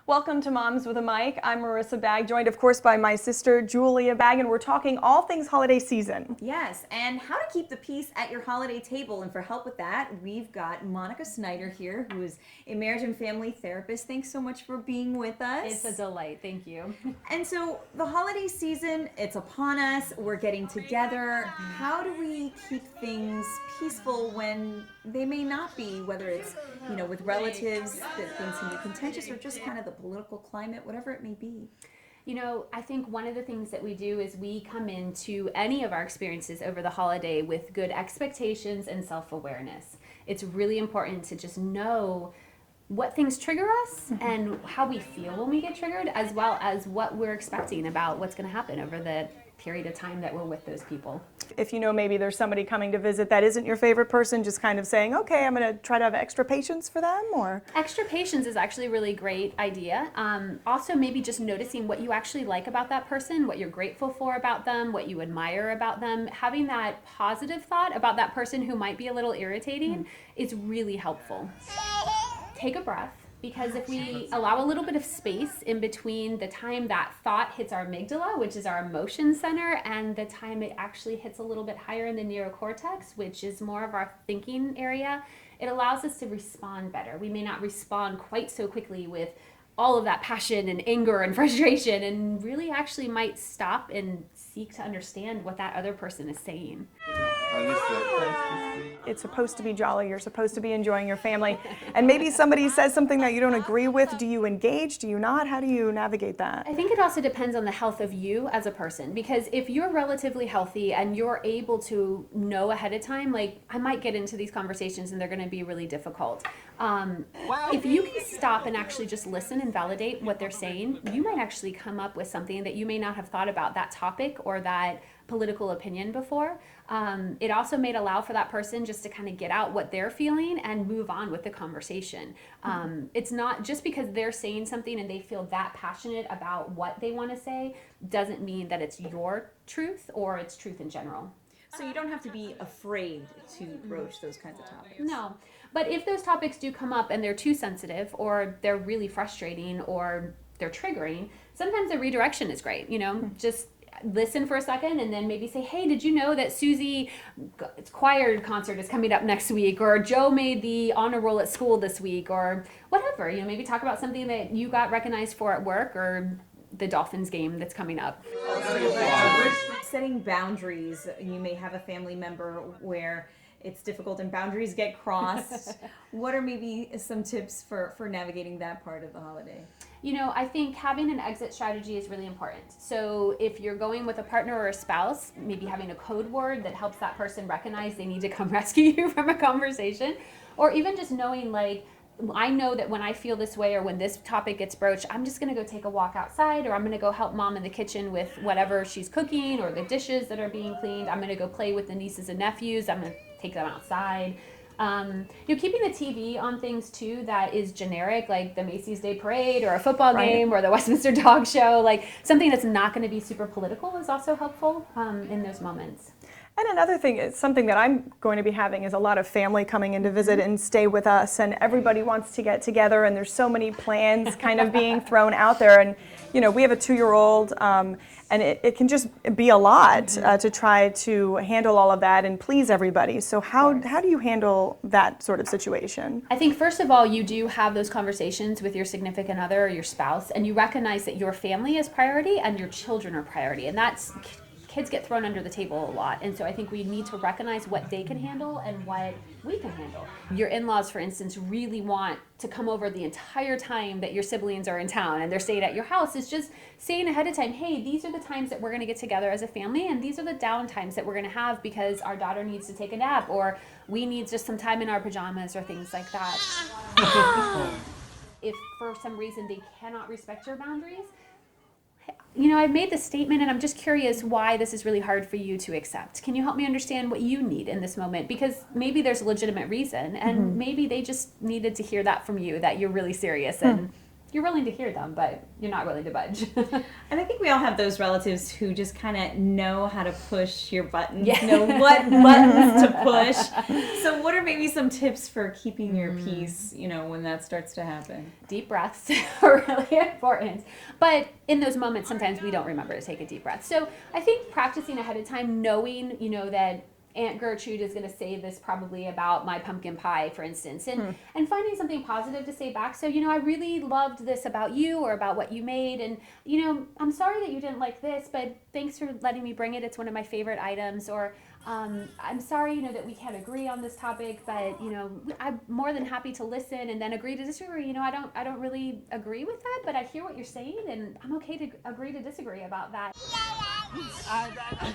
Welcome to Moms with a Mic. I'm Marissa Bagg, joined of course by my sister Julia Bagg, and we're talking all things holiday season. Yes, and how to keep the peace at your holiday table. And for help with that, we've got Monica Snyder here, who is a marriage and family therapist. Thanks so much for being with us. It's a delight, thank you. And so the holiday season, it's upon us. We're getting together. How do we keep things peaceful when they may not be, whether it's, with relatives, that things can be contentious, or just kind of the political climate, whatever it may be? I think one of the things that we do is we come into any of our experiences over the holiday with good expectations and self-awareness. It's really important to just know what things trigger us and how we feel when we get triggered, as well as what we're expecting about what's going to happen over the period of time that we're with those people. If maybe there's somebody coming to visit that isn't your favorite person, just kind of saying, okay, I'm going to try to have extra patience for them, or? Extra patience is actually a really great idea. Also, maybe just noticing what you actually like about that person, what you're grateful for about them, what you admire about them. Having that positive thought about that person who might be a little irritating is really helpful. Take a breath. Because if we allow a little bit of space in between the time that thought hits our amygdala, which is our emotion center, and the time it actually hits a little bit higher in the neocortex, which is more of our thinking area, it allows us to respond better. We may not respond quite so quickly with all of that passion and anger and frustration, and really actually might stop and seek to understand what that other person is saying. It's supposed to be jolly, you're supposed to be enjoying your family, and maybe somebody says something that you don't agree with. Do you engage? Do you not? How do you navigate that? I think it also depends on the health of you as a person, because if you're relatively healthy and you're able to know ahead of time, like, I might get into these conversations and they're going to be really difficult. If you can stop and actually just listen and validate what they're saying, you might actually come up with something that you may not have thought about that topic or that political opinion before. It also may allow for that person just to kind of get out what they're feeling and move on with the conversation. It's not just because they're saying something and they feel that passionate about what they want to say doesn't mean that it's your truth or it's truth in general. So you don't have to be afraid to broach those kinds of topics. No, but if those topics do come up and they're too sensitive or they're really frustrating or they're triggering, sometimes a redirection is great. Just listen for a second and then maybe say, hey, did you know that Susie's choir concert is coming up next week, or Joe made the honor roll at school this week, or whatever. Maybe talk about something that you got recognized for at work, or the Dolphins game that's coming up. Setting boundaries. You may have a family member where it's difficult and boundaries get crossed. What are maybe some tips for navigating that part of the holiday? I think having an exit strategy is really important. So if you're going with a partner or a spouse, maybe having a code word that helps that person recognize they need to come rescue you from a conversation, or even just knowing, like, I know that when I feel this way or when this topic gets broached, I'm just going to go take a walk outside, or I'm going to go help mom in the kitchen with whatever she's cooking or the dishes that are being cleaned. I'm going to go play with the nieces and nephews. I'm going to take them outside. Keeping the TV on things too that is generic, like the Macy's Day Parade or a football game or the Westminster Dog Show, like something that's not going to be super political, is also helpful in those moments. And another thing is something that I'm going to be having is a lot of family coming in to visit and stay with us, and everybody wants to get together, and there's so many plans kind of being thrown out there. And we have a 2-year-old, and it can just be a lot to try to handle all of that and please everybody. So how do you handle that sort of situation? I think first of all, you do have those conversations with your significant other or your spouse, and you recognize that your family is priority and your children are priority, and that's kids get thrown under the table a lot. And so I think we need to recognize what they can handle and what we can handle. Your in-laws, for instance, really want to come over the entire time that your siblings are in town and they're staying at your house. It's just saying ahead of time, hey, these are the times that we're going to get together as a family, and these are the down times that we're going to have because our daughter needs to take a nap, or we need just some time in our pajamas, or things like that. If for some reason they cannot respect your boundaries, I've made this statement and I'm just curious why this is really hard for you to accept. Can you help me understand what you need in this moment? Because maybe there's a legitimate reason, and maybe they just needed to hear that from you, that you're really serious and you're willing to hear them, but you're not willing to budge. And I think we all have those relatives who just kind of know how to push your buttons, Yeah. know what buttons to push. So what are maybe some tips for keeping your peace, when that starts to happen? Deep breaths are really important. But in those moments, sometimes we don't remember to take a deep breath. So I think practicing ahead of time, knowing, that Aunt Gertrude is going to say this probably about my pumpkin pie, for instance, and finding something positive to say back. So, I really loved this about you or about what you made. And, I'm sorry that you didn't like this, but thanks for letting me bring it. It's one of my favorite items. Or, I'm sorry, that we can't agree on this topic, but, I'm more than happy to listen and then agree to disagree. I don't really agree with that, but I hear what you're saying, and I'm okay to agree to disagree about that.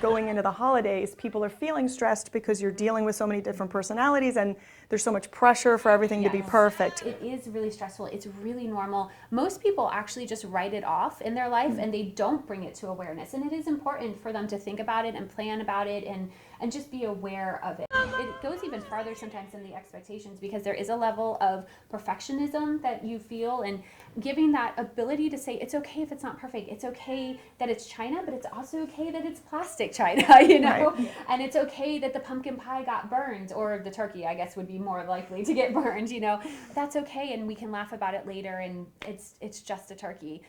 Going into the holidays, people are feeling stressed because you're dealing with so many different personalities and there's so much pressure for everything to be perfect. It is really stressful. It's really normal. Most people actually just write it off in their life and they don't bring it to awareness. And it is important for them to think about it and plan about it and just be aware of it. It goes even farther sometimes than the expectations, because there is a level of perfectionism that you feel, and giving that ability to say it's okay if it's not perfect. It's okay that it's china, but it's also okay that it's plastic china, Right. And it's okay that the pumpkin pie got burned, or the turkey, I guess, would be more likely to get burned, That's okay, and we can laugh about it later, and it's just a turkey.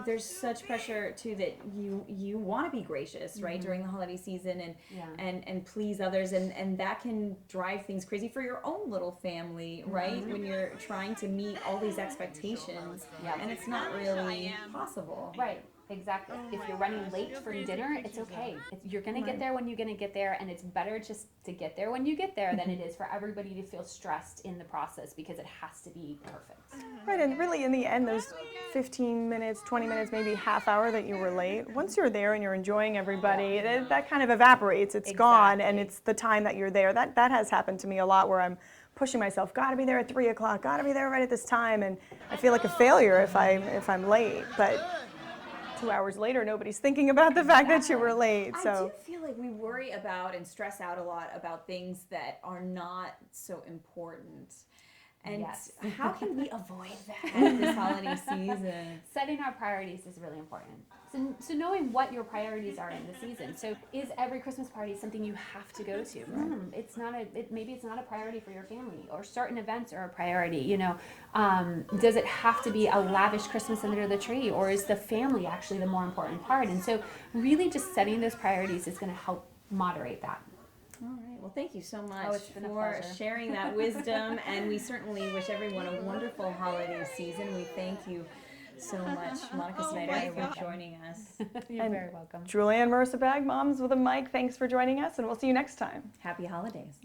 There's such pressure too that you want to be gracious, right, during the holiday season and please others, and that can drive things crazy for your own little family, right? When you're trying to meet all these expectations, and it's not really possible. Right. Exactly. If you're running late for dinner, it's okay. You're going to get there when you're going to get there, and it's better just to get there when you get there than it is for everybody to feel stressed in the process, because it has to be perfect. Right, and really in the end, those 15 minutes, 20 minutes, maybe half hour that you were late, once you're there and you're enjoying everybody, that kind of evaporates. It's gone, and it's the time that you're there. That has happened to me a lot, where I'm pushing myself, gotta be there at 3 o'clock, gotta be there right at this time, and I feel like a failure if I'm late. But 2 hours later, nobody's thinking about the fact that you were late. So I do feel like we worry about and stress out a lot about things that are not so important. And how can we avoid that this holiday season? Setting our priorities is really important. So knowing what your priorities are in the season. So is every Christmas party something you have to go to? Maybe it's not a priority for your family, or certain events are a priority. Does it have to be a lavish Christmas under the tree, or is the family actually the more important part? And so really just setting those priorities is going to help moderate that. All right. Well, thank you so much for sharing that wisdom, and we certainly wish everyone a wonderful holiday season. We thank you so much, Monica Snyder, for joining us. You're very welcome. Julia and Marissa Bagg, Moms with a Mic, thanks for joining us, and we'll see you next time. Happy holidays.